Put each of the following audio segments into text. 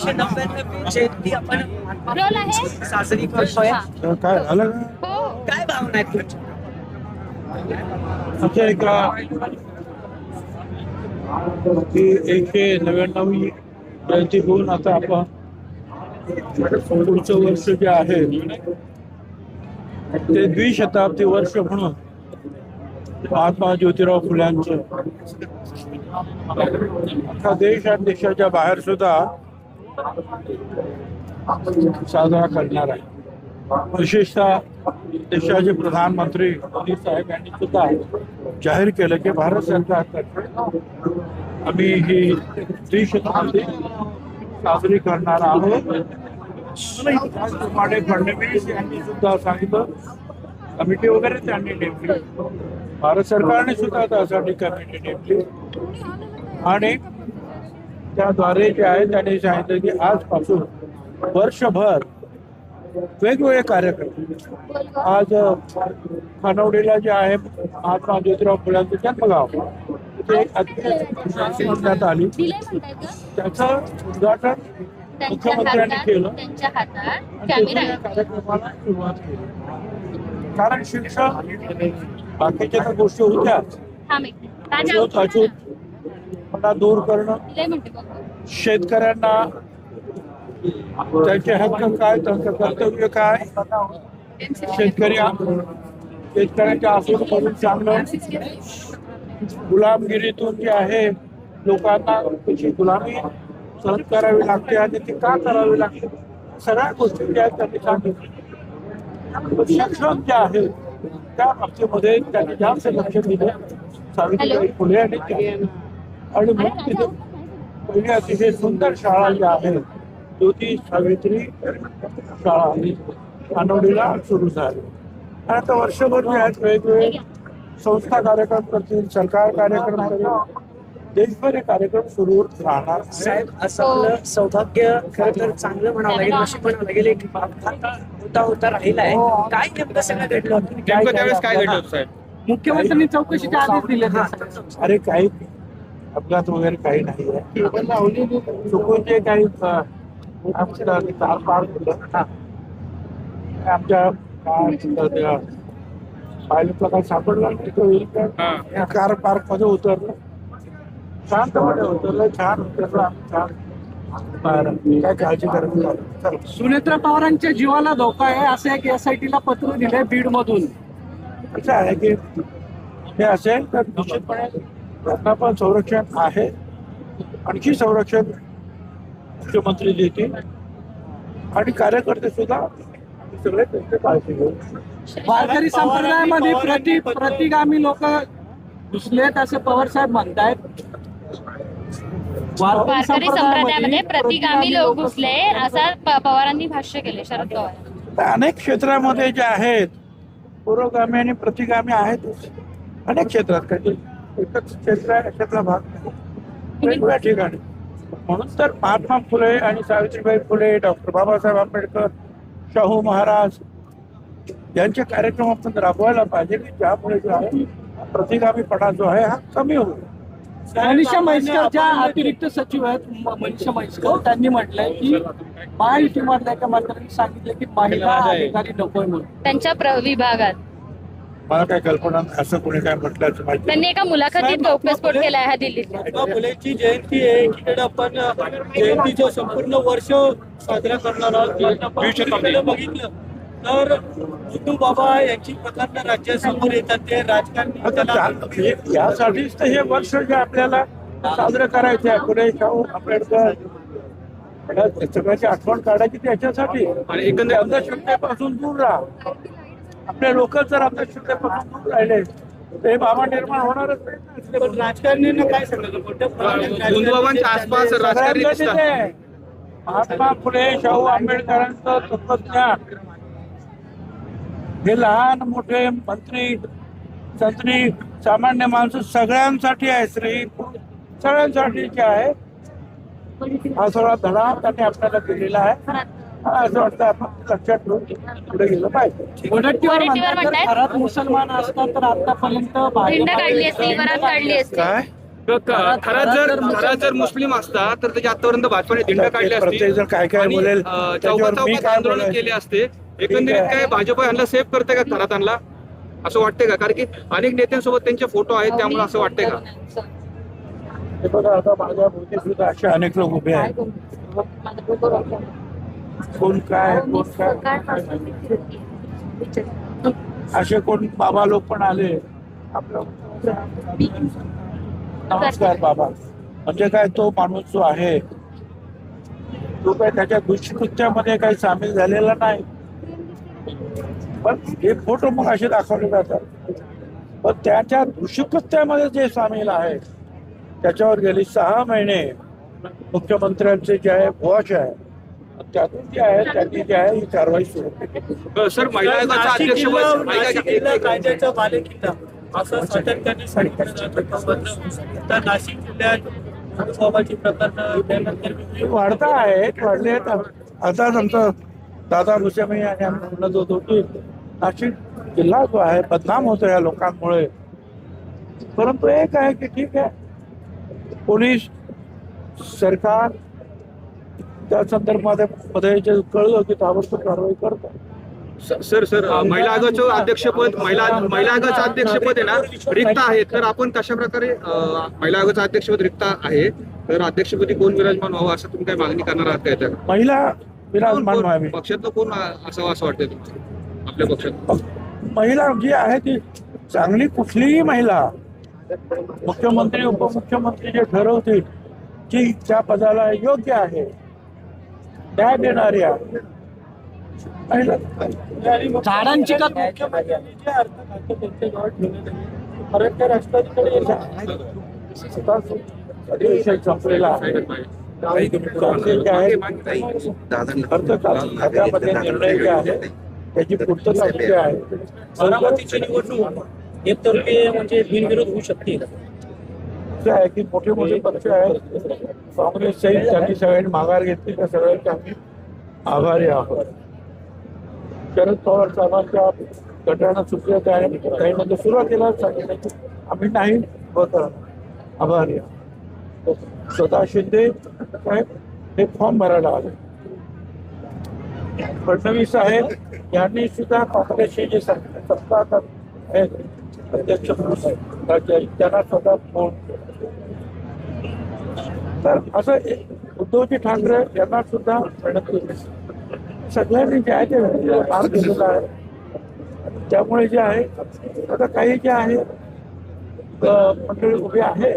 एकशे जयंती आपण रोल आहे साजरी करतोय. काय झालं हो काय भावना आहेत तुमच्या? आमच्या एका ती 199वी जयंती होऊन आता आपण पुढचं वर्ष जे आहे ते द्विशताब्दी वर्ष म्हणून महात्मा ज्योतिराव फुल्यांचं अख्खा देश आणि देशाच्या बाहेर सुद्धा साजरा करणार आहे. विशेषतः देशाचे प्रधानमंत्री मोदी साहेब यांनी सुद्धा जाहीर केलं की भारत सरकारतर्फे आम्ही ही द्विशताब्दी साजरी करणार आहोत. त्याचप्रमाणे फडणवीस यांनी सुद्धा सांगितलं, कमिटी वगैरे त्यांनी नेमली, भारत सरकारने सुद्धा त्यासाठी कमिटी नेमली आणि त्याद्वारे जे आहे त्यांनी सांगितलं की आजपासून वर्षभर वेगवेगळे कार्यक्रम. आज खानवडीला जे आहे महात्मा ज्योतिराव फुल्यांचं जन्मगाव तिथे एक अतिथी करण्यात आली. त्याचं उद्घाटन मुख्यमंत्र्यांनी केलं त्यांच्या हातात आणि कॅमेरा त्याच्या कार्यक्रमाला सुरुवात केली. कारण शिक्षण बाकीच्या तर गोष्टी होत्याच, अछूतपणा दूर करणं, शेतकऱ्यांना त्यांचे हक्क काय, त्यांचं कर्तव्य काय, शेतकऱ्यांच्या आसूडमधून चांगलं, गुलामगिरीतून जे आहे लोकांना त्याची गुलामी सहन करावी लागते आणि ती का करावी लागते, सगळ्या गोष्टी ज्या आहेत त्यांनी सांगितलं. शिक्षण जे आहे त्या बाबतीमध्ये त्यांनी जास्त लक्ष दिलं. सावित्रीबाई फुले आणि मग तिथे पहिली अतिशय सुंदर शाळा जी आहे ज्योती सावित्री शाळा खानवडीला सुरू झाली. आणि आता वर्षभर जे आहेत वेगवेगळे संस्था कार्यक्रम करतील, सरकार कार्यक्रम करेल, देशभर हे कार्यक्रम सुरू राहणार. साहेब, असं आपलं सौभाग्य खरं तर चांगलं म्हणावं लागेल, नशीब म्हणावं लागेल. एक अपघात होता होता राहिला आहे. काय नेमकं सगळं घडलं होतं? नेमकं त्यावेळेस काय घडलं होतं साहेब? मुख्यमंत्र्यांनी चौकशीच्या आदेश दिले. अरे काही अपघात वगैरे काही नाही आहे. चुकून जे काही तार पार केलं आमच्या पायलटला काही सापडलं नाही, तो येईल का कार पार्क मध्ये उतरलं, शांतपणे उतरलं, छान उतरलं, आम्ही छान काय काळजी करायची. सुनेत्रा पवारांच्या जीवाला धोका आहे असं एक SIT ला पत्र दिलंय बीड मधून. असं आहे की हे असेल तर निश्चितपणे त्यांना पण संरक्षण आहे, आणखी संरक्षण मुख्यमंत्री देतील आणि कार्यकर्ते सुद्धा सगळे त्यांची काळजी घेऊ. वारकरी संप्रदायामध्ये प्रतिगामी लोक घुसलेत असं पवार साहेब म्हणतायत. वारकरी संप्रदायामध्ये प्रतिगामी लोक घुसले असं पवारांनी भाष्य केले. शरद पवार अनेक क्षेत्रामध्ये जे आहेत पुरोगामी आणि प्रतिगामी आहेत, अनेक क्षेत्रात काही एकच क्षेत्र आहे अशातला भाग नाही, वेगवेगळ्या ठिकाणी. म्हणून तर महात्मा फुले आणि सावित्रीबाई फुले, डॉक्टर बाबासाहेब आंबेडकर, शाहू महाराज यांचे कार्यक्रम आपण राबवायला पाहिजे की ज्यामुळे जो आहे प्रतिगामीपणा जो आहे हा कमी होईल. मनीषा म्हैसकर ज्या अतिरिक्त सचिव आहेत मनीषा म्हैसकर त्यांनी म्हटलंय की महायुतीमधल्या एका मंत्र्यांनी सांगितलं की महिला अधिकारी नकोय म्हणून त्यांच्या विभागात. मला काय कल्पना नाही, असं कोणी काय म्हटल्याचं माहिती. त्यांनी एका मुलाखतीत गौप्यस्फोट केलाय हा दिल्लीतला. फुलेची जयंती आहे, एकीकडे आपण जयंतीचं संपूर्ण वर्ष साजरा करणार आहोत. बघितलं तर बुद्धू बाबा यांची प्रकरणं राज्यासमोर येतात, ते राजकारणी. यासाठीच तर हे वर्ष जे आपल्याला साजरं करायचं आहे, फुले, शाहू, आंबेडकर सगळ्याची आठवण काढायची त्याच्यासाठी. एकंदरीत अंधश्रद्धेपासून दूर राहा. आपले लोक जर अंधश्रद्धेपासून दूर राहिले तर हे बाबा निर्माण होणारच नाही. पण राजकारण्यांना काय सांगितलं बुंदूबाबांच्या आसपास राजकारणी दिसतात. महात्मा फुले, शाहू आंबेडकरांचं तत्वज्ञान हे लहान मोठे मंत्री, संत्री, सामान्य माणसं सगळ्यांसाठी आहे, स्त्री सगळ्यांसाठी जे आहे हा सगळा धडा त्यांनी आपल्याला दिलेला आहे. असं वाटतं आपण लक्षात ठेवून पुढे गेलं पाहिजे. वडट्टीवर म्हणतात, घरात मुसलमान असतात तर आतापर्यंत भिंड काढली असती, वरात काढली असती. काय खरंच जर मुस्लिम असता तर त्याच्या आतापर्यंत भाजपाने दिंड काढले प्रत्येक जण काय काय बोलेल त्याच्यावर मी चौकात काय आंदोलन बोलेल केले असते. एकंदरीत काय भाजप यांना सेव्ह करते का खरात आणला असं वाटतंय का? कारण की अनेक नेत्यांसोबत त्यांचे फोटो आहेत, त्यामुळे असं वाटतंय का? हे बघा आता माझ्या भोवती सुद्धा असे अनेक लोक उभे आहेत. कोण काय असे कोण बाबा लोक पण आले आपलं नमस्कार बाबा म्हणजे काय तो माणूस जो आहे तो काय त्याच्या दुष्कृत्यामध्ये काही सामील झालेला नाही. पण हे फोटो मग असे दाखवले जातात. पण त्याच्या दुष्कृत्यामध्ये जे सामील आहे त्याच्यावर गेली 6 महिने मुख्यमंत्र्यांचे जे आहे वॉच आहे त्यातून जे आहे त्यांनी जे आहे ही कारवाई सुरू केली. सर, महिला आयोगाचा अध्यक्षपद नाशिक जिल्हा कायद्याच्या बालेकिल्ला असं सातत्याने सांगितलं जातं. तर नाशिक जिल्ह्यात बाबाची प्रकरण वाढता आहेत वाढले आहेत. आताच आमचा दादा भुसेमी आणि आम्ही म्हणत होतो की नाशिक जिल्हा जो आहे बदनाम होतो या लोकांमुळे. परंतु एक आहे की ठीक आहे पोलीस सरकार त्या संदर्भामध्ये जे कळलं की ताबडतोब कारवाई करतात. सर महिला आयोगाचं अध्यक्षपद महिला आयोगाचं अध्यक्षपद आहे ना रिक्त आहे, तर आपण कशा प्रकारे महिला आयोगाचं अध्यक्षपद रिक्त आहे तर अध्यक्षपदी कोण विराजमान व्हावं असं तुम्ही काय मागणी करणार आहात काय? त्या महिला विराजमान व्हावी. पक्षातलं कोण असावं असं वाटतंय तुम्हाला? आपल्या पक्षात महिला जी आहे ती चांगली कुठलीही महिला मुख्यमंत्री उपमुख्यमंत्री जे ठरवतील की त्या पदाला योग्य आहे न्याय देणारी आहे महिला. झाडांची का मुख्यमंत्र्यांनी जे अर्थ घातले त्यांच्याजवळ ठेवले परत त्या राष्ट्रवादीकडे अधिवेशन संपलेला आहे. जे आहे खात्यामध्ये निर्णय जे आहे त्याची पूर्तता जी आहे बारामतीची निवडणूक एकतर्फी म्हणजे बिनविरोध होऊ शकते. जे आहे की मोठे मोठे पक्ष आहेत काँग्रेस सहित त्यांनी सगळ्यांनी माघार घेतली त्या सगळ्यांचे आम्ही आभारी आहोत. शरद पवार साहेबांच्या गटानं सुप्रियात आहे काही म्हणजे सुरुवातीला सांगितलं की आम्ही नाही होत आभारी आहोत. स्वतः शिंदे साहेब हे फॉर्म भरायला आले. फडणवीस साहेब यांनी सुद्धा काँग्रेसचे जे सत्ता आहेत अध्यक्ष राज्याचे त्यांना स्वतः फोन तर असं उद्धवजी ठाकरे यांना सुद्धा फडणवीस सगळ्यांनी जे आहे ते भाग दिलेला आहे. त्यामुळे जे आहे आता काही जे आहे मंडळी उभी आहे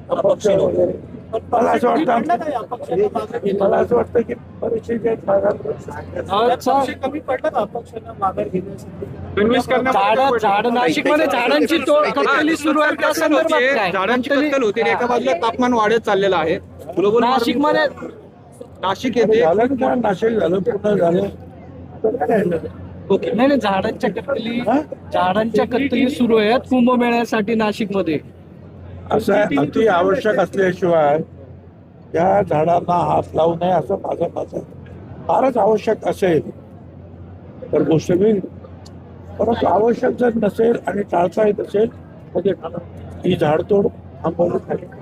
अपक्ष वगैरे मला असं वाटतं की बरेचसे जे कमी पडलं का अपक्षांना माघार घेण्यासाठी नाशिकमध्ये झाडांची कत्तली सुरू आहे त्या संदर्भात काय? झाडांची कत्तल होते. एका बाजूला तापमान वाढत चाललेलं आहे. ग्लोबल नाशिकमध्ये नाशिक येथे झालं का नाशिक झालं पूर्ण झालं तर काय राहिलं? नाही झाडांच्या कत्तली सुरू आहेत कुंभमेळ्यासाठी नाशिकमध्ये. असं अति आवश्यक असल्याशिवाय या झाडांना हात लावू नये असं माझं मत आहे. फारच आवश्यक असेल तर गोष्ट होईल. परंतु आवश्यक जर नसेल आणि टाळता येत असेल तर ही झाडतोड थांबवली पाहिजे.